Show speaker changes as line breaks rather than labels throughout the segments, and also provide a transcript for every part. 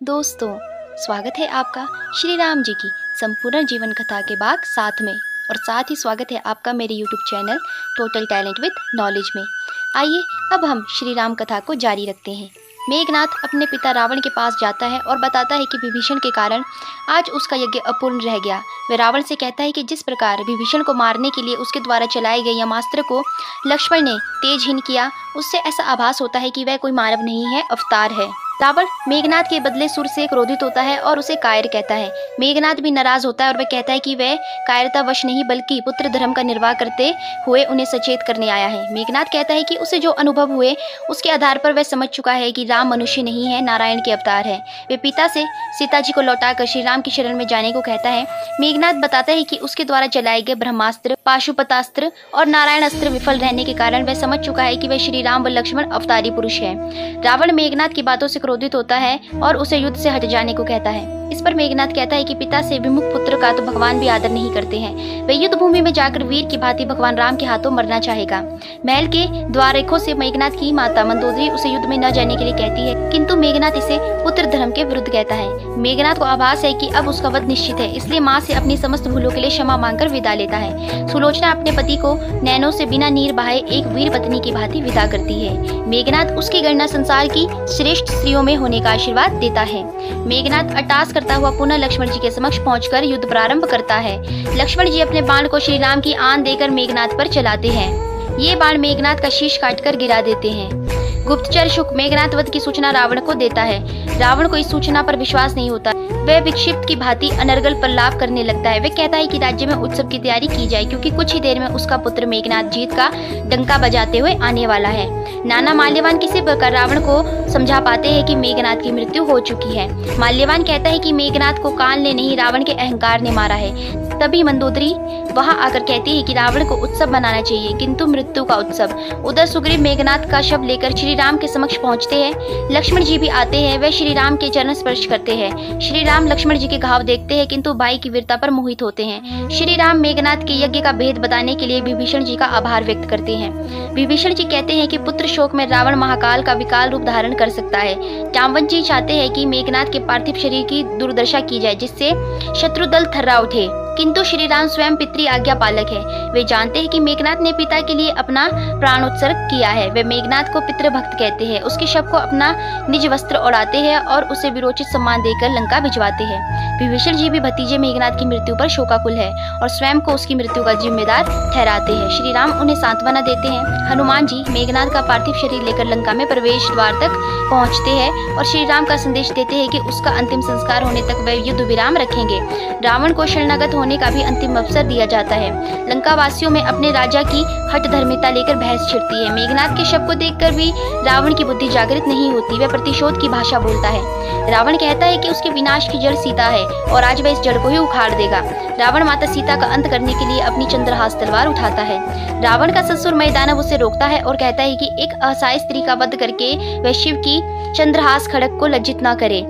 दोस्तों, स्वागत है आपका श्री राम जी की संपूर्ण जीवन कथा के भाग 7 में और साथ ही स्वागत है आपका मेरे YouTube channel total talent with knowledge में। आइए अब हम श्री राम कथा को जारी रखते हैं। मेघनाथ अपने पिता रावण के पास जाता है और बताता है कि विभीषण के कारण आज उसका यज्ञ अपूर्ण रह गया। वह रावण से कहता है कि जिस प्रकार विभीषण को मारने के लिए उसके द्वारा चलाए गए यमास्त्र को लक्ष्मण ने तेजहीन किया, उससे ऐसा आभास होता है कि वह कोई मानव नहीं है, अवतार है। रावण मेघनाथ के बदले सुर से क्रोधित होता है और उसे कायर कहता है। मेघनाथ भी नाराज होता है और वह कहता है कि वह कायरतावश नहीं बल्कि पुत्र धर्म का निर्वाह करते हुए उन्हें सचेत करने आया है। मेघनाथ कहता है कि उसे जो अनुभव हुए उसके आधार पर वह समझ चुका है कि राम मनुष्य नहीं है, नारायण के अवतार है। वे पिता से सीता जी को लौटाकर श्री राम की शरण में जाने को कहता है। मेघनाथ बताता है कि उसके द्वारा चलाए गए ब्रह्मास्त्र, पाशुपतास्त्र और नारायण अस्त्र विफल रहने के कारण वह समझ चुका है कि वह श्री राम व लक्ष्मण अवतारी पुरुष है। रावण मेघनाथ की बातों से क्रोधित होता है और उसे युद्ध से हट जाने को कहता है। इस पर मेघनाथ कहता है कि पिता से विमुख पुत्र का तो भगवान भी आदर नहीं करते हैं। वह युद्ध भूमि में जाकर वीर की भांति भगवान राम के हाथों मरना चाहेगा। महल के द्वारकों से मेघनाथ की माता मंदोदरी उसे युद्ध में न जाने के लिए कहती है, किंतु मेघनाथ इसे पुत्र धर्म के विरुद्ध कहता है। मेघनाथ को आभास है कि अब उसका वध निश्चित है, इसलिए माँ से अपनी समस्त भूलों के लिए क्षमा मांगकर विदा लेता है। सुलोचना अपने पति को नैनों से बिना नीर बहाए एक वीर पत्नी की भांति विदा करती है। मेघनाथ उसकी गणना संसार की श्रेष्ठ स्त्रियों में होने का आशीर्वाद देता है। मेघनाथ अट्टहास करता हुआ पुनः लक्ष्मण जी के समक्ष पहुंचकर युद्ध प्रारंभ करता है। लक्ष्मण जी अपने बाण को श्री राम की आन देकर मेघनाथ पर चलाते हैं। ये बाण मेघनाथ का शीश काटकर गिरा देते हैं। गुप्तचर शुक मेघनाथ वध की सूचना रावण को देता है। रावण को इस सूचना पर विश्वास नहीं होता। वह विक्षिप्त की भांति अनर्गल प्रलाप करने लगता है। वह कहता है कि राज्य में उत्सव की तैयारी की जाए, क्योंकि कुछ ही देर में उसका पुत्र मेघनाथ जीत का डंका बजाते हुए आने वाला है। नाना माल्यवान किसी प्रकार रावण को समझा पाते हैं कि मेघनाथ की मृत्यु हो चुकी है। माल्यवान कहता है कि मेघनाथ को काल ने नहीं, रावण के अहंकार ने मारा है। तभी मंदोदरी वहां आकर कहती है कि रावण को उत्सव बनाना चाहिए, किंतु मृत्यु का उत्सव। उधर सुग्रीव मेघनाथ का शव लेकर श्री राम के समक्ष पहुंचते हैं। लक्ष्मण जी भी आते हैं। वे श्री राम के चरण स्पर्श करते हैं। श्री राम लक्ष्मण जी के घाव देखते हैं, किंतु भाई की वीरता पर मोहित होते हैं। श्री राम मेघनाथ के यज्ञ का भेद बताने के लिए विभीषण जी का आभार व्यक्त करते हैं। विभीषण जी कहते हैं कि पुत्र शोक में रावण महाकाल का विकाल रूप धारण कर सकता है। जामवंत जी चाहते हैं कि मेघनाथ के पार्थिव शरीर की दुर्दशा की जाए, जिससे शत्रु दल थर्रा उठे, किंतु श्री राम स्वयं पितृ आज्ञा पालक है। वे जानते हैं कि मेघनाथ ने पिता के लिए अपना प्राणोत्सर्ग किया है। वे मेघनाथ को पितृभक्त कहते हैं। उसके शव को अपना निज वस्त्र ओढ़ाते हैं और उसे विरोचित सम्मान देकर लंका भिजवाते हैं। विभीषण जी भी भतीजे मेघनाथ की मृत्यु पर शोकाकुल है और स्वयं को उसकी मृत्यु का जिम्मेदार ठहराते हैं। श्री राम उन्हें सांत्वना देते हैं। हनुमान जी मेघनाथ का पार्थिव शरीर लेकर लंका में प्रवेश द्वार तक पहुंचते हैं और श्री राम का संदेश देते हैं कि उसका अंतिम संस्कार होने तक वे युद्ध विराम रखेंगे। रावण को शरणागत होने का भी अंतिम अवसर दिया जाता है। लंका वासियों में अपने राजा की हठ धर्मिता लेकर बहस छिड़ती है। मेघनाथ के शव को देखकर भी रावण की बुद्धि जागृत नहीं होती। वह प्रतिशोध की भाषा बोलता है। रावण कहता है कि उसके विनाश की जड़ सीता है और आज वह इस जड़ को ही उखाड़ देगा। रावण माता सीता का अंत करने के लिए अपनी चंद्रहास तलवार उठाता है। रावण का ससुर मैदानव उसे रोकता है और कहता है कि एक असहाय स्त्री का वध करके वह शिव की चंद्रहास खड़ग को लज्जित न करे।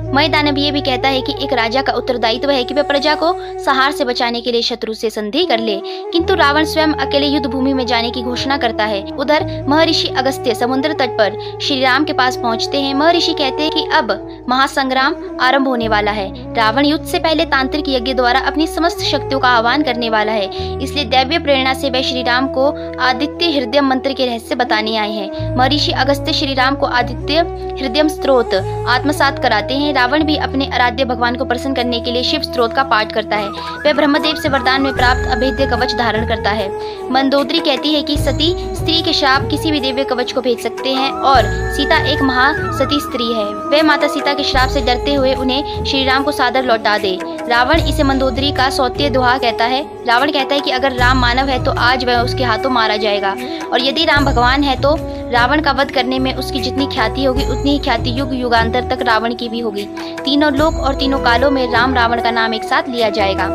मय दानव ये भी कहता है कि एक राजा का उत्तरदायित्व है कि वह प्रजा को संहार से बचाने के लिए शत्रु से संधि कर ले, किंतु रावण स्वयं अकेले युद्ध भूमि में जाने की घोषणा करता है। उधर महर्षि अगस्त्य समुद्र तट पर श्री राम के पास पहुंचते हैं। महर्षि कहते हैं कि अब महासंग्राम आरंभ होने वाला है। रावण युद्ध से पहले तांत्रिक यज्ञ द्वारा अपनी समस्त शक्तियों का आह्वान करने वाला है, इसलिए दैवीय प्रेरणा से वह श्री राम को आदित्य हृदय मंत्र के रहस्य बताने आए हैं। महर्षि अगस्त्य श्री राम को आदित्य हृदय स्त्रोत आत्मसात कराते हैं। रावण भी अपने आराध्य भगवान को प्रसन्न करने के लिए शिव स्त्रोत का पाठ करता है। वह ब्रह्मदेव से वरदान में प्राप्त अभेद्य कवच धारण करता है। मंदोदरी कहती है कि सती स्त्री के श्राप किसी भी दिव्य कवच को भेज सकते हैं और सीता एक महासती स्त्री है। वह माता सीता के श्राप से डरते हुए उन्हें श्री राम को सादर लौटा दे। रावण इसे मंदोदरी का सौत्य दोहा कहता है। रावण कहता है कि अगर राम मानव है तो आज वह उसके हाथों मारा जाएगा, और यदि राम भगवान है तो रावण का वध करने में उसकी जितनी ख्याति होगी उतनी ही ख्याति युग युगांतर तक रावण की भी होगी। तीनों लोक और तीनों कालों में राम रावण का नाम एक साथ लिया जाएगा।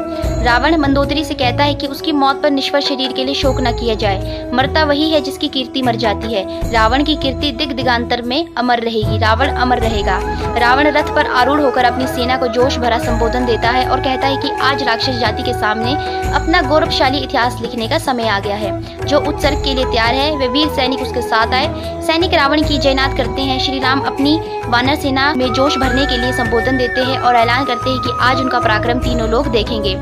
रावण मंदोदरी से कहता है कि उसकी मौत पर निष्फल शरीर के लिए शोक न किया जाए। मरता वही है जिसकी कीर्ति मर जाती है। रावण की कीर्ति दिग दिगांतर में अमर रहेगी। रावण अमर रहेगा। रावण रथ पर आरूढ़ होकर अपनी सेना को जोश भरा संबोधन देता है है और कहता है कि आज राक्षस जाति के सामने अपना गौरवशाली इतिहास लिखने का समय आ गया है। जो उत्सर्ग के लिए तैयार है वे वीर सैनिक उसके साथ आए। सैनिक रावण की जयनाद करते हैं। श्री राम अपनी वानर सेना में जोश भरने के लिए संबोधन देते हैं और ऐलान करते हैं कि आज उनका पराक्रम तीनों लोग देखेंगे।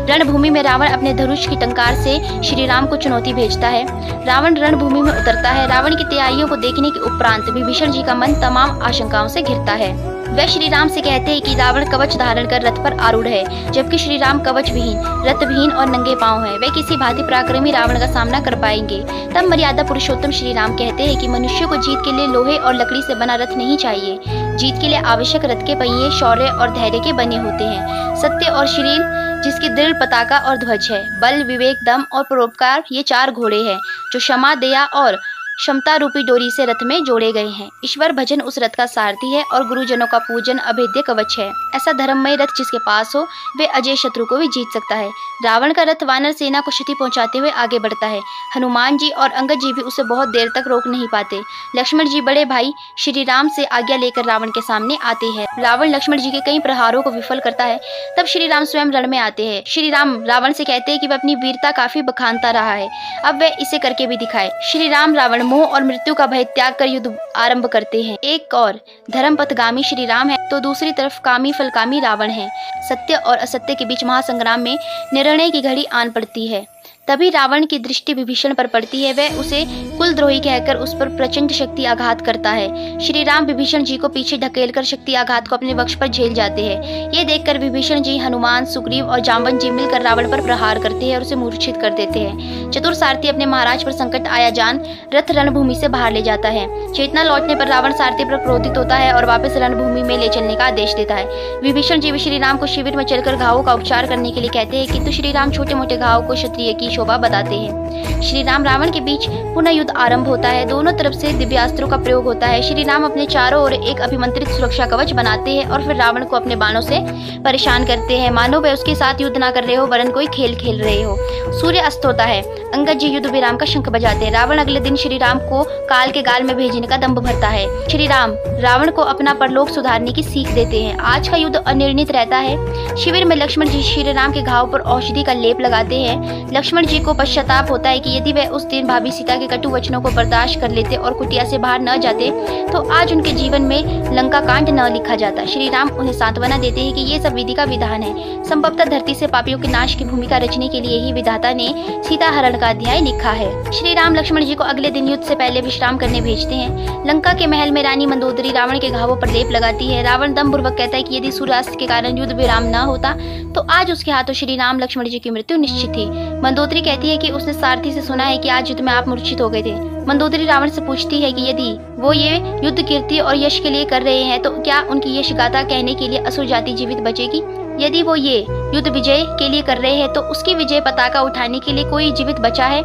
रणभूमि में रावण अपने धनुष की टंकार से श्री राम को चुनौती भेजता है। रावण रणभूमि में उतरता है। रावण की तैयारियों को देखने के उपरांत विभीषण जी का मन तमाम आशंकाओं से घिरता है। वे श्री राम से कहते हैं कि रावण कवच धारण कर रथ पर आरूढ़ है, जबकि श्री राम कवच विहीन, रथ विहीन और नंगे पांव हैं। वे किसी भांति पराक्रमी रावण का सामना कर पाएंगे। तब मर्यादा पुरुषोत्तम श्री राम कहते हैं कि मनुष्य को जीत के लिए लोहे और लकड़ी से बना रथ नहीं चाहिए। जीत के लिए आवश्यक रथ के पहिए शौर्य और धैर्य के बने होते हैं। सत्य और शील जिसकी दृढ़ पताका और ध्वज है। बल, विवेक, दम और परोपकार ये 4 घोड़े हैं जो क्षमा, दया और क्षमता रूपी डोरी से रथ में जोड़े गए हैं। ईश्वर भजन उस रथ का सारथी है और गुरुजनों का पूजन अभेद्य कवच है। ऐसा धर्ममय रथ जिसके पास हो वे अजय शत्रु को भी जीत सकता है। रावण का रथ वानर सेना को क्षति पहुंचाते हुए आगे बढ़ता है। हनुमान जी और अंगद जी भी उसे बहुत देर तक रोक नहीं पाते। लक्ष्मण जी बड़े भाई श्री राम से आज्ञा लेकर रावण के सामने आते हैं। रावण लक्ष्मण जी के कई प्रहारों को विफल करता है। तब श्री राम स्वयं रण में आते हैं। श्री राम रावण से कहते हैं कि वह अपनी वीरता काफी बखानता रहा है, अब वह इसे करके भी दिखाए। श्री राम रावण मोह और मृत्यु का भय त्याग कर युद्ध आरंभ करते हैं। एक और धर्म पथगामी श्री राम है तो दूसरी तरफ कामी फलकामी रावण है। सत्य और असत्य के बीच महासंग्राम में निर्णय की घड़ी आन पड़ती है। तभी रावण की दृष्टि विभीषण पर पड़ती है। वह उसे कुलद्रोही कहकर उस पर प्रचंड शक्ति आघात करता है। श्री राम विभीषण जी को पीछे ढकेलकर शक्ति आघात को अपने वक्ष पर झेल जाते हैं। ये देखकर विभीषण जी, हनुमान, सुग्रीव और जाम्बन जी मिलकर रावण पर प्रहार करते हैं और उसे मूर्छित कर देते हैं। चतुर सारथी अपने महाराज पर संकट आया जान रथ रणभूमि से बाहर ले जाता है। चेतना लौटने पर रावण सारथी पर क्रोधित होता है और वापस रणभूमि में ले चलने का आदेश देता है। विभीषण जी श्री राम को शिविर में चलकर घावों का उपचार करने के लिए कहते हैं, किंतु श्री राम छोटे मोटे घावों को क्षत्रिय की शोभा बताते हैं। श्री राम रावण के बीच पुनः युद्ध आरंभ होता है। दोनों तरफ से दिव्यास्त्रों का प्रयोग होता है। श्री राम अपने चारों ओर एक अभिमंत्रित सुरक्षा कवच बनाते हैं और फिर रावण को अपने बाणों से परेशान करते हैं, मानो वे उसके साथ युद्ध ना कर रहे हो वरन कोई खेल खेल रहे हो। सूर्य अस्त होता है। अंगद जी युद्ध विराम का शंख बजाते हैं। रावण अगले दिन श्री राम को काल के गाल में भेजने का दंभ भरता है। श्री राम रावण को अपना परलोक सुधारने की सीख देते हैं। आज का युद्ध अनिर्णित रहता है। शिविर में लक्ष्मण जी श्री राम के घाव पर औषधि का लेप लगाते हैं। लक्ष्मण जी को पश्चाताप होता है कि यदि वे उस दिन भाभी सीता के कटु वचनों को बर्दाश्त कर लेते और कुटिया से बाहर न जाते तो आज उनके जीवन में लंका कांड न लिखा जाता। श्री राम उन्हें सांत्वना देते हैं कि ये सब विधि का विधान है। संभवतः धरती से पापियों के नाश की भूमिका रचने के लिए ही विधाता ने सीता हरण का अध्याय लिखा है। श्री राम लक्ष्मण जी को अगले दिन युद्ध से पहले विश्राम करने भेजते हैं। लंका के महल में रानी मंदोदरी रावण के घावों पर लेप लगाती है। रावण दमपूर्वक कहता है कि यदि सूर्यास्त के कारण युद्ध विराम न होता तो आज उसके हाथों श्री राम लक्ष्मण जी की मृत्यु निश्चित थी। मंदोदरी कहती है कि उसने सारथी से सुना है कि आज युद्ध में आप मूर्छित हो गए थे। मंदोदरी रावण से पूछती है कि यदि वो ये युद्ध कीर्ति और यश के लिए कर रहे हैं तो क्या उनकी यश गाथा कहने के लिए असुर जाति जीवित बचेगी? यदि वो ये युद्ध विजय के लिए कर रहे हैं तो उसकी विजय पताका उठाने के लिए कोई जीवित बचा है?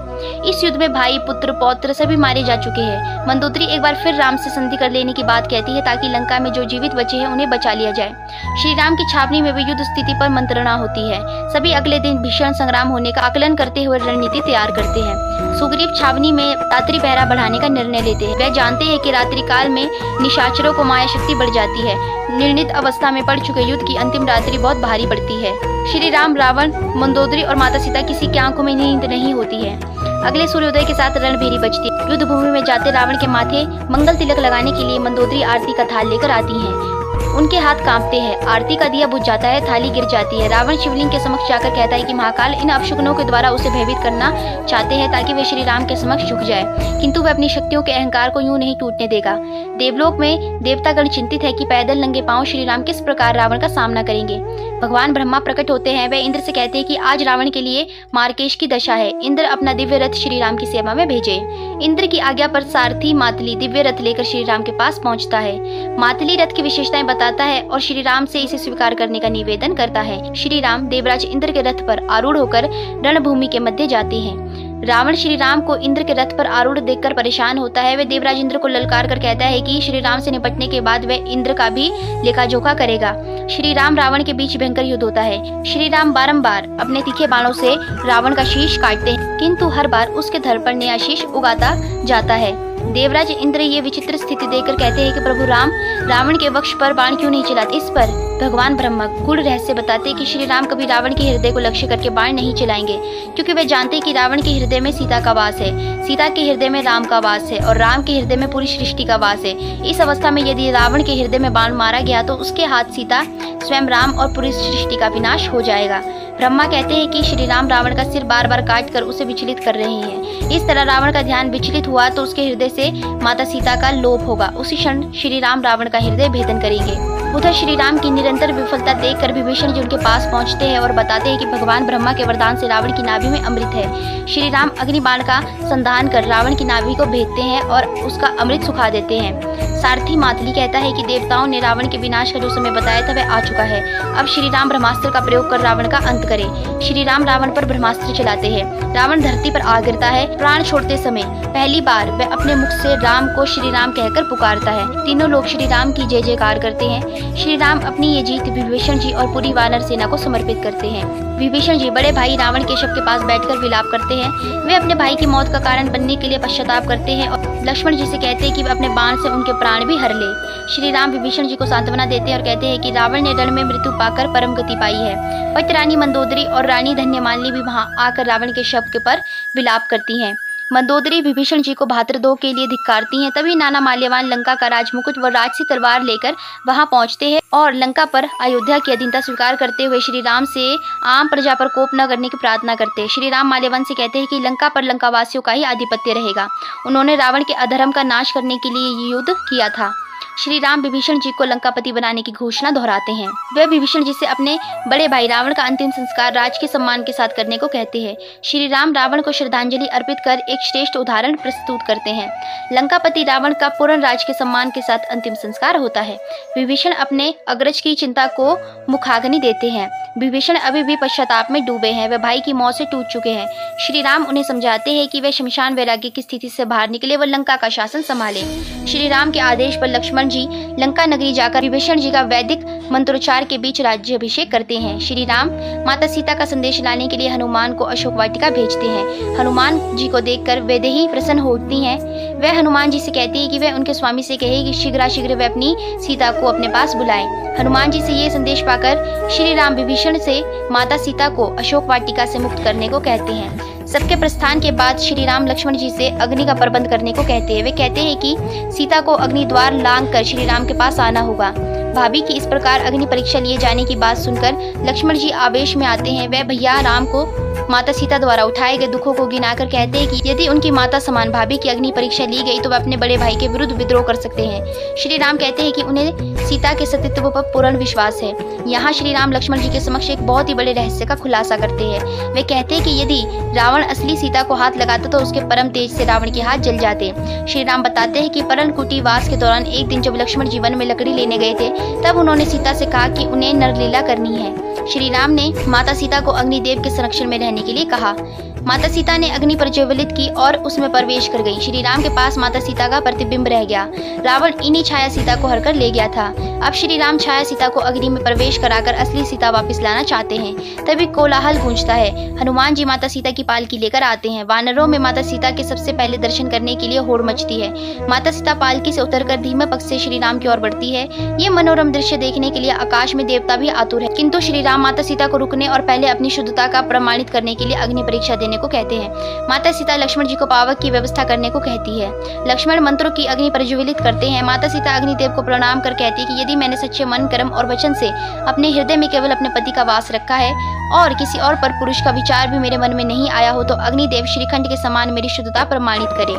इस युद्ध में भाई, पुत्र, पौत्र सभी मारे जा चुके हैं। मंदोदरी एक बार फिर राम से संधि कर लेने की बात कहती है ताकि लंका में जो जीवित बचे हैं उन्हें बचा लिया जाए। श्री राम की छावनी में भी युद्ध स्थिति पर मंत्रणा होती है। सभी अगले दिन भीषण संग्राम होने का आकलन करते हुए रणनीति तैयार करते हैं। सुग्रीव छावनी में रात्रि पहरा बढ़ाने का निर्णय लेते हैं। वे जानते हैं कि रात्रि काल में निशाचरों को माया शक्ति बढ़ जाती है। निर्णित अवस्था में पड़ चुके युद्ध की अंतिम रात्रि बहुत भारी पड़ती है। श्री राम, रावण, मंदोदरी और माता सीता किसी की आंखों में नींद नहीं होती है। अगले सूर्योदय के साथ रणभेरी बजती है। युद्ध भूमि में जाते रावण के माथे मंगल तिलक लगाने के लिए मंदोदरी आरती का थाल लेकर आती हैं। उनके हाथ कांपते हैं। आरती का दिया बुझ जाता है, थाली गिर जाती है। रावण शिवलिंग के समक्ष जाकर कहता है कि महाकाल इन अपशकुनों के द्वारा उसे भयभीत करना चाहते हैं ताकि वे श्री राम के समक्ष झुक जाए, किंतु वह अपनी शक्तियों के अहंकार को यूं नहीं टूटने देगा। देवलोक में देवतागण चिंतित है कि पैदल नंगे पांव श्री राम किस प्रकार रावण का सामना करेंगे। भगवान ब्रह्मा प्रकट होते हैं। वे इंद्र से कहते हैं कि आज रावण के लिए मार्केश की दशा है। इंद्र अपना दिव्य रथ श्री राम की सेवा में भेजे। इंद्र की आज्ञा पर सारथी मातली दिव्य रथ लेकर श्री राम के पास पहुंचता है। मातली रथ की विशेषताएं बताता है और श्री राम से इसे स्वीकार करने का निवेदन करता है। श्री राम देवराज इंद्र के रथ पर आरूढ़ होकर रणभूमि के मध्य जाते हैं। रावण श्री राम को इंद्र के रथ पर आरूढ़ देखकर परेशान होता है। वे देवराज इंद्र को ललकार कर कहता है कि श्री राम से निपटने के बाद वह इंद्र का भी लेखा जोखा करेगा। श्री राम रावण के बीच भयंकर युद्ध होता है। श्री राम बारंबार अपने तीखे बाणों से रावण का शीश काटते हैं, किंतु हर बार उसके धड़ पर नया शीश उगाता जाता है। देवराज इंद्र ये विचित्र स्थिति देखकर कहते हैं कि प्रभु राम रावण के वक्ष पर बाण क्यों नहीं चलाते। इस पर भगवान ब्रह्मा गूढ़ रहस्य बताते हैं कि श्री राम कभी रावण के हृदय को लक्ष्य करके बाण नहीं चलाएंगे, क्योंकि वे जानते हैं कि रावण के हृदय में सीता का वास है, सीता के हृदय में राम का वास है और राम के हृदय में पूरी सृष्टि का वास है। इस अवस्था में यदि रावण के हृदय में बाण मारा गया तो उसके हाथ सीता, स्वयं राम और पूरी सृष्टि का विनाश हो जाएगा। ब्रह्मा कहते हैं कि श्री राम रावण का सिर बार बार काट कर उसे विचलित कर रहे हैं। इस तरह रावण का ध्यान विचलित हुआ तो उसके हृदय से माता सीता का लोप होगा। उसी क्षण श्री राम रावण का हृदय भेदन करेंगे। उधर श्री राम की निरंतर विफलता देखकर विभीषण जी उनके पास पहुंचते हैं और बताते हैं कि भगवान ब्रह्मा के वरदान से रावण की नाभि में अमृत है। श्री राम अग्निबाण का संधान कर रावण की नाभि को भेदते हैं और उसका अमृत सुखा देते हैं। सारथी मातली कहता है कि देवताओं ने रावण के विनाश का जो समय बताया था वह आ चुका है। अब श्री राम ब्रह्मास्त्र का प्रयोग कर रावण का अंत करें। श्री राम रावण पर ब्रह्मास्त्र चलाते हैं। रावण धरती पर आ गिरता है। प्राण छोड़ते समय पहली बार वह अपने मुख से राम को श्री राम कहकर पुकारता है। तीनों लोग श्री राम की जय जयकार करते हैं। श्री राम अपनी ये जीत विभीषण जी और पूरी वानर सेना को समर्पित करते हैं। विभीषण जी बड़े भाई रावण के शव के पास बैठकर विलाप करते हैं। वे अपने भाई की मौत का कारण बनने के लिए पश्चाताप करते हैं और लक्ष्मण जी से कहते हैं कि वे अपने बाण से उनके प्राण भी हर ले। श्री राम विभीषण जी को सांत्वना देते हैं और कहते हैं कि रावण ने रण में मृत्यु पाकर परम गति पाई है। पति रानी मंदोदरी और रानी धन्यमालिनी भी वहां आकर रावण के शव के पर विलाप करती हैं। मंदोदरी विभीषण जी को भाद्रदोह के लिए धिक्कारती हैं। तभी नाना माल्यवान लंका का राजमुकुट व राजसी तलवार लेकर वहां पहुंचते हैं और लंका पर अयोध्या की अधीनता स्वीकार करते हुए श्री राम से आम प्रजा पर कोप न करने की प्रार्थना करते हैं। श्री राम माल्यवान से कहते हैं कि लंका पर लंकावासियों का ही आधिपत्य रहेगा। उन्होंने रावण के अधर्म का नाश करने के लिए ये युद्ध किया था। श्री राम विभीषण जी को लंकापति बनाने की घोषणा दोहराते हैं। वे विभीषण जी से अपने बड़े भाई रावण का अंतिम संस्कार राज के सम्मान के साथ करने को कहते हैं। श्री राम रावण को श्रद्धांजलि अर्पित कर एक श्रेष्ठ उदाहरण प्रस्तुत करते हैं। लंकापति रावण का पूर्ण राज के सम्मान के साथ अंतिम संस्कार होता है। विभीषण अपने अग्रज की चिंता को मुखाग्नि देते हैं। विभीषण अभी भी पश्चाताप में डूबे हैं। वे भाई की मौत से टूट चुके हैं। श्री राम उन्हें समझाते हैं कि वे शमशान वैराग्य की स्थिति से बाहर निकले व लंका का शासन संभाले। श्री राम के आदेश पर लक्ष्मण जी लंका नगरी जाकर विभीषण जी का वैदिक मंत्रोच्चार के बीच राज्याभिषेक करते हैं। श्री राम माता सीता का संदेश लाने के लिए हनुमान को अशोक वाटिका भेजते हैं। हनुमान जी को देखकर वैदेही प्रसन्न होती हैं। वह हनुमान जी से कहती है कि वह उनके स्वामी से कहे कि शीघ्र वे अपनी सीता को अपने पास बुलाएं। हनुमान जी से ये संदेश पाकर श्री राम विभीषण से माता सीता को अशोक वाटिका से मुक्त करने को कहते हैं। सबके प्रस्थान के बाद श्री राम लक्ष्मण जी से अग्नि का प्रबंध करने को कहते हैं। वे कहते हैं कि सीता को अग्नि द्वार लांघ कर श्री राम के पास आना होगा। भाभी की इस प्रकार अग्नि परीक्षा लिए जाने की बात सुनकर लक्ष्मण जी आवेश में आते हैं। वह भैया राम को माता सीता द्वारा उठाए गए दुखों को गिनाकर कहते हैं कि यदि उनकी माता समान भाभी की अग्नि परीक्षा ली गई तो वह अपने बड़े भाई के विरुद्ध विद्रोह कर सकते हैं। श्री राम कहते हैं कि उन्हें सीता के सतीत्व पर पूर्ण विश्वास है। यहाँ श्री राम लक्ष्मण जी के समक्ष एक बहुत ही बड़े रहस्य का खुलासा करते हैं। वे कहते हैं कि यदि रावण असली सीता को हाथ लगाता तो उसके परम तेज से रावण के हाथ जल जाते। श्री राम बताते हैं कि पर्णकुटी वास के दौरान एक दिन जब लक्ष्मण जी वन में लकड़ी लेने गए थे तब उन्होंने सीता से कहा कि उन्हें नरलीला करनी है। श्री राम ने माता सीता को अग्निदेव के संरक्षण में रहने के लिए कहा। माता सीता ने अग्नि प्रज्वलित की और उसमें प्रवेश कर गई। श्री राम के पास माता सीता का प्रतिबिंब रह गया। रावण इन्हीं छाया सीता को हरकर ले गया था। अब श्री राम छाया सीता को अग्नि में प्रवेश कराकर असली सीता वापस लाना चाहते हैं। तभी कोलाहल गूंजता है। हनुमान जी माता सीता की पालकी लेकर आते हैं। वानरों में माता सीता के सबसे पहले दर्शन करने के लिए होड़ मचती है। माता सीता पालकी से उतरकर धीमे पग से श्री राम की ओर बढ़ती है। ये मनोरम दृश्य देखने के लिए आकाश में देवता भी आतुर है, किंतु श्री राम माता सीता को रुकने और पहले अपनी शुद्धता का प्रमाणित करने के लिए अग्नि परीक्षा देने को कहते हैं। माता सीता लक्ष्मण जी को पावक की व्यवस्था करने को कहती है। लक्ष्मण मंत्रों की अग्नि प्रज्वलित करते हैं। माता सीता अग्निदेव को प्रणाम कर कहती है कि यदि मैंने सच्चे मन, कर्म और वचन से अपने हृदय में केवल अपने पति का वास रखा है और किसी और पर पुरुष का विचार भी मेरे मन में नहीं आया हो तो अग्निदेव श्रीखंड के समान मेरी शुद्धता प्रमाणित करे।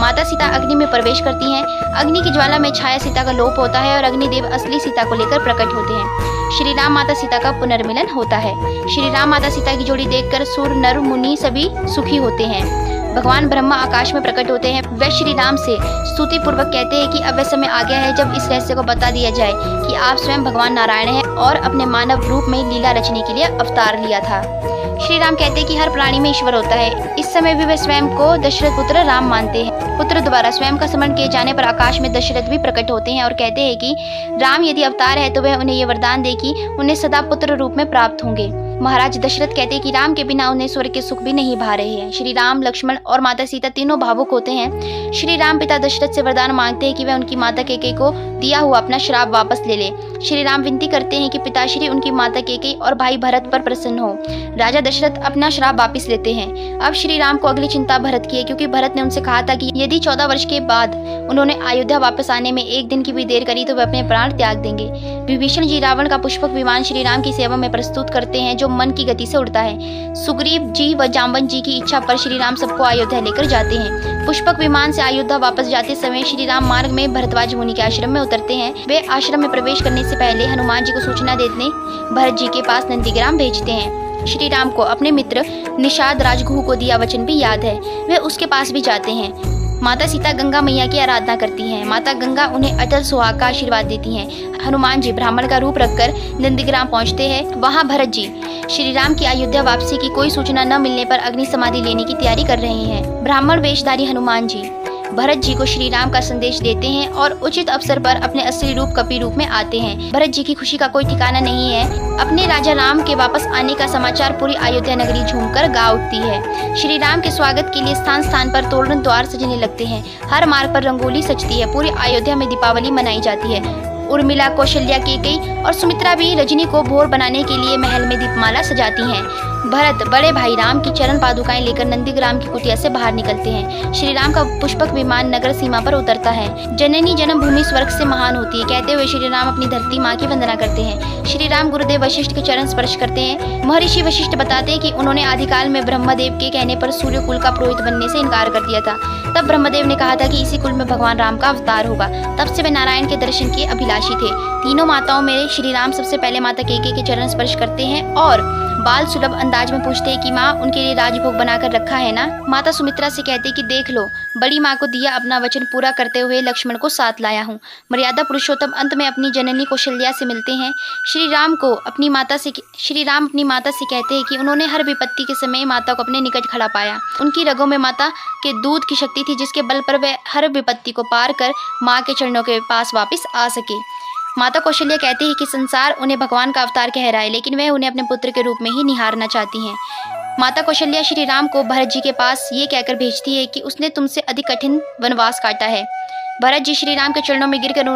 माता सीता अग्नि में प्रवेश करती हैं। अग्नि की ज्वाला में छाया सीता का लोप होता है और अग्निदेव असली सीता को लेकर प्रकट होते हैं। श्री राम माता सीता का पुनर्मिलन होता है। श्री राम माता सीता की जोड़ी देखकर सूर, नर, मुनि सभी सुखी होते हैं। भगवान ब्रह्मा आकाश में प्रकट होते हैं। वे श्री राम से स्तुति पूर्वक कहते हैं कि अब वह समय आ गया है जब इस रहस्य को बता दिया जाए कि आप स्वयं भगवान नारायण हैं और अपने मानव रूप में लीला रचने के लिए अवतार लिया था। श्री राम कहते हैं कि हर प्राणी में ईश्वर होता है। इस समय भी वे स्वयं को दशरथ पुत्र राम मानते हैं। पुत्र द्वारा स्वयं का स्मरण किए जाने पर आकाश में दशरथ भी प्रकट होते हैं और कहते हैं कि राम यदि अवतार है तो वह उन्हें ये वरदान दे कि उन्हें सदा पुत्र रूप में प्राप्त होंगे। महाराज दशरथ कहते हैं कि राम के बिना उन्हें स्वर्ग के सुख भी नहीं भा रहे हैं। श्री राम, लक्ष्मण और माता सीता तीनों भावुक होते हैं। श्री राम पिता दशरथ से वरदान मांगते हैं कि वह उनकी माता कैकेयी को दिया हुआ अपना श्राप वापस ले ले। श्री राम विनती करते हैं कि पिताश्री उनकी माता कैकेयी और भाई भरत पर प्रसन्न हो। राजा दशरथ अपना श्राप वापस लेते हैं। अब श्री राम को अगली चिंता भरत की है, क्योंकि भरत ने उनसे कहा था कि यदि 14 वर्ष के बाद उन्होंने अयोध्या वापस आने में 1 दिन की भी देर करी तो वे अपने प्राण त्याग देंगे। विभीषण जी रावण का पुष्पक विमान श्री राम की सेवा में प्रस्तुत करते हैं, जो मन की गति से उड़ता है। सुग्रीव जी व जाम्बवन जी की इच्छा पर श्री राम सबको अयोध्या लेकर जाते हैं। पुष्पक विमान से अयोध्या वापस जाते समय श्री राम मार्ग में भरद्वाज मुनि के आश्रम में उतरते हैं। वे आश्रम में प्रवेश करने से पहले हनुमान जी को सूचना देने भरत जी के पास नंदीग्राम भेजते हैं। श्री राम को अपने मित्र निषाद राजगुह को दिया वचन भी याद है। वे उसके पास भी जाते हैं। माता सीता गंगा मैया की आराधना करती हैं। माता गंगा उन्हें अटल सुहाग का आशीर्वाद देती हैं। हनुमान जी ब्राह्मण का रूप रखकर नंदीग्राम पहुंचते हैं। वहां भरत जी श्री राम की अयोध्या वापसी की कोई सूचना न मिलने पर अग्नि समाधि लेने की तैयारी कर रहे हैं। ब्राह्मण वेशधारी हनुमान जी भरत जी को श्री राम का संदेश देते हैं और उचित अवसर पर अपने असली रूप कपि रूप में आते हैं। भरत जी की खुशी का कोई ठिकाना नहीं है। अपने राजा राम के वापस आने का समाचार पूरी अयोध्या नगरी झूमकर गा उठती है। श्री राम के स्वागत के लिए स्थान स्थान पर तोरण द्वार सजने लगते हैं। हर मार्ग पर रंगोली सजती है। पूरी अयोध्या में दीपावली मनाई जाती है। उर्मिला, कौशल्या, कैकेयी और सुमित्रा भी रजनी को भोर बनाने के लिए महल में दीपमाला सजाती हैं। भरत बड़े भाई राम की चरण पादुकाएं लेकर नंदीग्राम की कुटिया से बाहर निकलते हैं। श्री राम का पुष्पक विमान नगर सीमा पर उतरता है। जननी जन्मभूमि स्वर्ग से महान होती है कहते हुए श्री राम अपनी धरती माँ की वंदना करते हैं। श्री राम गुरुदेव वशिष्ठ के चरण स्पर्श करते हैं। महर्षि वशिष्ठ बताते हैं कि उन्होंने आदिकाल में ब्रह्मदेव के कहने पर सूर्य कुल का पुरोहित बनने से इनकार कर दिया था। तब ब्रह्मदेव ने कहा था कि इसी कुल में भगवान राम का अवतार होगा। तब से वे नारायण के दर्शन के अभिलाषी थे। तीनों माताओं में श्री राम सबसे पहले माता कैकेयी के चरण स्पर्श करते हैं और बाल सुलभ अंदाज में पूछते हैं कि माँ, उनके लिए राजभोग बनाकर रखा है ना। माता सुमित्रा से कहते कि देख लो, बड़ी माँ को दिया अपना वचन पूरा करते हुए लक्ष्मण को साथ लाया हूँ। मर्यादा पुरुषोत्तम अंत में अपनी जननी कौशल्या से मिलते हैं। श्री राम अपनी माता से कहते हैं कि उन्होंने हर विपत्ति के समय माता को अपने निकट खड़ा पाया। उनकी रगों में माता के दूध की शक्ति थी, जिसके बल पर वे हर विपत्ति को पार कर माँ के चरणों के पास वापिस आ सके। माता कौशल्या कहती है कि संसार उन्हें भगवान का अवतार कह रहा है, लेकिन वह उन्हें अपने पुत्र के रूप में ही निहारना चाहती हैं। माता कौशल्या श्री राम को भरत जी के पास ये कहकर भेजती है कि उसने तुमसे अधिक कठिन वनवास काटा है। भरत जी श्री राम के चरणों में गिरकर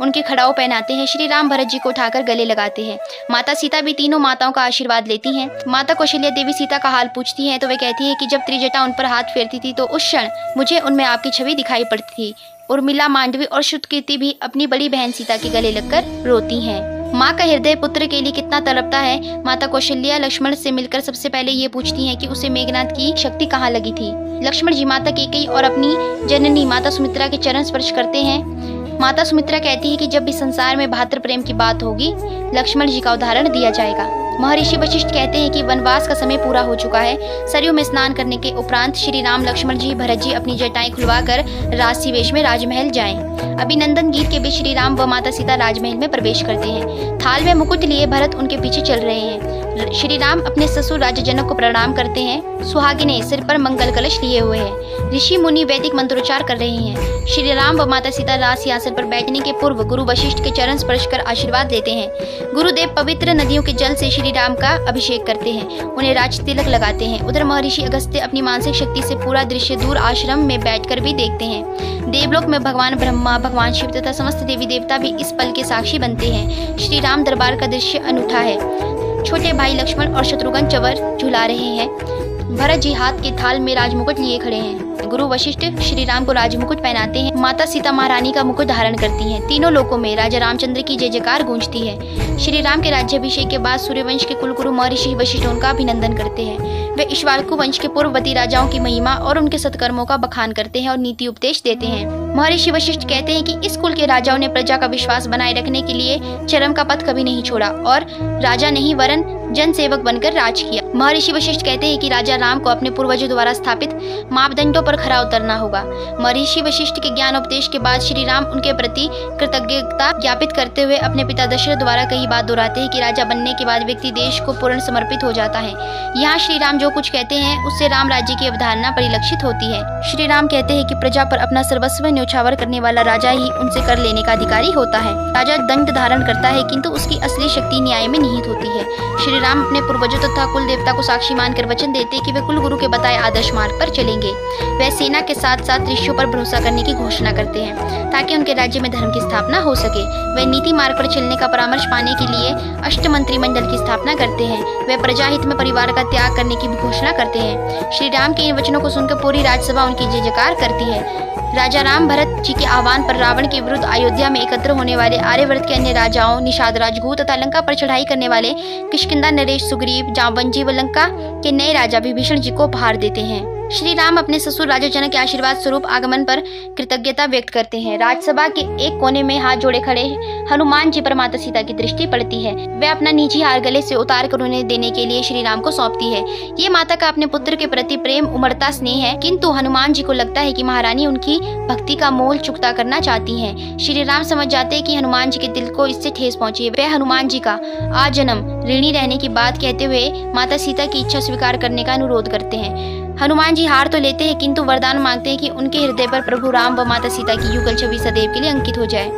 उनके खड़ाऊ पहनाते हैं। श्री राम भरत जी को उठाकर गले लगाते हैं। माता सीता भी तीनों माताओं का आशीर्वाद लेती हैं। माता कौशल्या देवी सीता का हाल पूछती हैं तो वे कहती है कि जब त्रिजटा उन पर हाथ फेरती थी तो उस क्षण मुझे उनमें आपकी छवि दिखाई पड़ती थी। उर्मिला, मांडवी और श्रुतकीर्ति भी अपनी बड़ी बहन सीता के गले लगकर रोती हैं। माँ का हृदय पुत्र के लिए कितना तड़पता है। माता कौशल्या लक्ष्मण से मिलकर सबसे पहले ये पूछती हैं कि उसे मेघनाद की शक्ति कहाँ लगी थी। लक्ष्मण जी माता कैकेयी और अपनी जननी माता सुमित्रा के चरण स्पर्श करते हैं। माता सुमित्रा कहती है कि जब भी संसार में भातृ प्रेम की बात होगी, लक्ष्मण जी का उदाहरण दिया जाएगा। महर्षि वशिष्ठ कहते हैं कि वनवास का समय पूरा हो चुका है। सरयू में स्नान करने के उपरांत श्री राम, लक्ष्मण जी, भरत जी अपनी जटाएं खुलवाकर राजसी वेश में राजमहल जाएं। अभिनंदन गीत के बीच श्री राम व माता सीता राजमहल में प्रवेश करते हैं। थाल में मुकुट लिए भरत उनके पीछे चल रहे हैं। श्री राम अपने ससुर राजा जनक को प्रणाम करते हैं। सुहागिनें सिर पर मंगल कलश लिए हुए हैं। ऋषि मुनि वैदिक मंत्रोच्चार कर रहे हैं। श्री राम व माता सीता राज सिंहासन पर बैठने के पूर्व गुरु वशिष्ठ के चरण स्पर्श कर आशीर्वाद लेते हैं। गुरुदेव पवित्र नदियों के जल से श्री राम का अभिषेक करते हैं, उन्हें राज तिलक लगाते हैं। उधर महर्षि अगस्त्य अपनी मानसिक शक्ति से पूरा दृश्य दूर आश्रम में बैठकर भी देखते हैं। देवलोक में भगवान ब्रह्मा, भगवान शिव तथा समस्त देवी देवता भी इस पल के साक्षी बनते हैं। श्री राम दरबार का दृश्य अनूठा है। छोटे भाई लक्ष्मण और शत्रुघ्न चवर झुला रहे हैं। भरत जी हाथ के थाल में राजमुकुट लिए खड़े हैं। गुरु वशिष्ठ श्री राम को राजमुकुट पहनाते हैं। माता सीता महारानी का मुकुट धारण करती हैं। तीनों लोकों में राजा रामचंद्र की जय जयकार गूंजती है। श्री राम के राज्याभिषेक के बाद सूर्यवंश के कुलगुरु महर्षि वशिष्ठ उनका अभिनंदन करते हैं। वे इक्ष्वाकु वंश के पूर्ववर्ती राजाओं की महिमा और उनके सत्कर्मों का बखान करते हैं और नीति उपदेश देते हैं। महर्षि वशिष्ठ कहते हैं कि इस कुल के राजाओं ने प्रजा का विश्वास बनाए रखने के लिए चरम का पथ कभी नहीं छोड़ा और राजा नहीं वरन जन सेवक बनकर राज किया। महर्षि वशिष्ठ कहते हैं कि राजा राम को अपने पूर्वजों द्वारा स्थापित मापदंडों पर खरा उतरना होगा। महर्षि वशिष्ठ के ज्ञान उपदेश के बाद श्री राम उनके प्रति कृतज्ञता ज्ञापित करते हुए अपने पिता दशरथ द्वारा कही बात दोहराते हैं कि राजा बनने के बाद व्यक्ति देश को पूर्ण समर्पित हो जाता है। यहाँ श्री राम जो कुछ कहते हैं उससे राम राज्य की अवधारणा परिलक्षित होती है। श्री राम कहते हैं कि प्रजा पर अपना सर्वस्व न्यौछावर करने वाला राजा ही उनसे कर लेने का अधिकारी होता है। राजा दंड धारण करता है किंतु उसकी असली शक्ति न्याय में निहित होती है। श्री राम अपने पूर्वजों तथा कुल देवता को साक्षी मानकर वचन देते कि वे कुल गुरु के बताए आदर्श मार्ग पर चलेंगे। वे सेना के साथ साथ ऋषियों पर भरोसा करने की घोषणा करते हैं ताकि उनके राज्य में धर्म की स्थापना हो सके। वे नीति मार्ग पर चलने का परामर्श पाने के लिए अष्ट मंत्रिमंडल की स्थापना करते हैं। वे प्रजा हित में परिवार का त्याग करने की भी घोषणा करते हैं। श्री राम के इन वचनों को सुनकर पूरी राज्यसभा उनकी जय जयकार करती है। राजा राम भरत जी के आह्वान पर रावण के विरुद्ध अयोध्या में एकत्र होने वाले आर्यवर्त के अन्य राजाओं, निषाद राजगूत तथा लंका पर चढ़ाई करने वाले किष्किंधा नरेश, सुग्रीव, जांबवंजी व लंका के नए राजा विभीषण जी को उपहार देते हैं। श्री राम अपने ससुर राजा जनक के आशीर्वाद स्वरूप आगमन पर कृतज्ञता व्यक्त करते हैं। राज्यसभा के एक कोने में हाथ जोड़े खड़े हनुमान जी पर माता सीता की दृष्टि पड़ती है। वे अपना निजी हार गले से उतार कर उन्हें देने के लिए श्री राम को सौंपती है। ये माता का अपने पुत्र के प्रति प्रेम उमड़ता स्नेह है, किंतु हनुमान जी को लगता है कि महारानी उनकी भक्ति का मोल चुकता करना चाहती हैं। श्री राम समझ जाते हैं कि हनुमान जी के दिल को इससे ठेस पहुंची है। वे हनुमान जी का आजन्म ऋणी रहने की बात कहते हुए माता सीता की इच्छा स्वीकार करने का अनुरोध करते हैं। हनुमान जी हार तो लेते हैं किंतु वरदान मांगते हैं कि उनके हृदय पर प्रभु राम व माता सीता की युगल छवि सदैव के लिए अंकित हो जाए।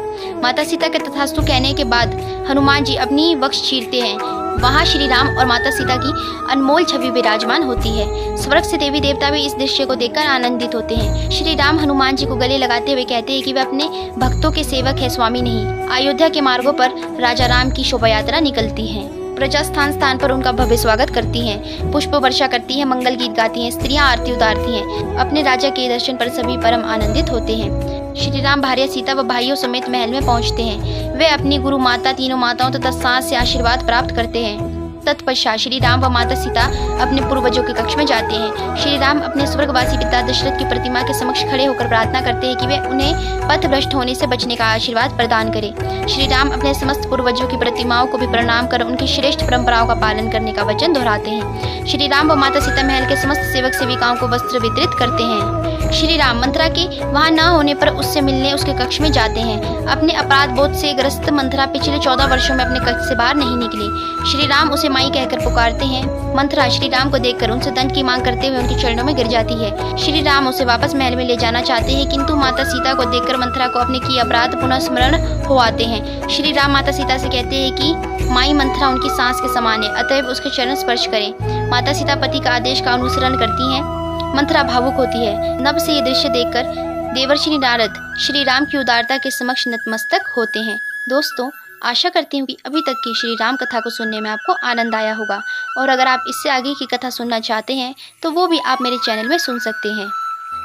माता सीता के तथास्तु कहने के बाद हनुमान जी अपनी वक्ष चीरते हैं। वहाँ श्री राम और माता सीता की अनमोल छवि विराजमान होती है। स्वर्ग से देवी देवता भी इस दृश्य को देखकर आनंदित होते हैं। श्री राम हनुमान जी को गले लगाते हुए कहते हैं कि वे अपने भक्तों के सेवक है, स्वामी नहीं। अयोध्या के मार्गों पर राजा राम की शोभा यात्रा निकलती है। प्रजा स्थान स्थान पर उनका भव्य स्वागत करती हैं, पुष्प वर्षा करती हैं, मंगल गीत गाती हैं, स्त्रियां आरती उतारती हैं। अपने राजा के दर्शन पर सभी परम आनंदित होते हैं। श्री राम भार्या सीता व भाइयों समेत महल में पहुंचते हैं। वे अपनी गुरु माता, तीनों माताओं तथा सास से आशीर्वाद प्राप्त करते हैं। तत्पश्चात श्री राम व माता सीता अपने पूर्वजों के कक्ष में जाते हैं। श्री राम अपने स्वर्गवासी पिता दशरथ की प्रतिमा के समक्ष खड़े होकर प्रार्थना करते हैं कि वे उन्हें पथ भ्रष्ट होने से बचने का आशीर्वाद प्रदान करें। श्री राम अपने समस्त पूर्वजों की प्रतिमाओं को भी प्रणाम कर उनकी श्रेष्ठ परंपराओं का पालन करने का वचन दोहराते हैं। श्री राम व माता सीता महल के समस्त सेवक सेविकाओं को वस्त्र वितरित करते हैं। श्री राम मंथरा के वहां न होने पर उससे मिलने उसके कक्ष में जाते हैं। अपने अपराध बोध से ग्रस्त मंथरा पिछले 14 वर्षों में अपने कक्ष से बाहर नहीं निकली। श्री राम उसे माई कहकर पुकारते हैं। मंथरा श्री राम को देखकर उनसे दंड की मांग करते हुए उनके चरणों में गिर जाती है। श्री राम उसे वापस महल में ले जाना चाहते हैं, किंतु माता सीता को देखकर मंथरा को अपने किए अपराध पुनः स्मरण हो आते हैं। श्री राम माता सीता से कहते हैं कि माई मंथरा उनकी सांस के समान है, अतएव उसके चरण स्पर्श करें। माता सीता पति का आदेश का अनुसरण करती हैं। मंथरा भावुक होती है। नभ से ये दृश्य देखकर देवर्षि नारद श्री राम की उदारता के समक्ष नतमस्तक होते हैं। दोस्तों, आशा करती हूँ कि अभी तक की श्री राम कथा को सुनने में आपको आनंद आया होगा, और अगर आप इससे आगे की कथा सुनना चाहते हैं तो वो भी आप मेरे चैनल में सुन सकते हैं।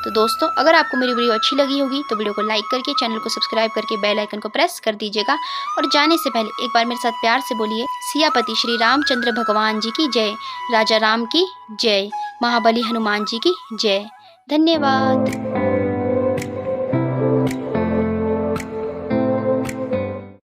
तो दोस्तों, अगर आपको मेरी वीडियो अच्छी लगी होगी तो वीडियो को लाइक करके चैनल को सब्सक्राइब करके बेल आइकन को प्रेस कर दीजिएगा। और जाने से पहले एक बार मेरे साथ प्यार से बोलिए, सियापति श्री रामचंद्र भगवान जी की जय, राजा राम की जय, महाबली हनुमान जी की जय। धन्यवाद।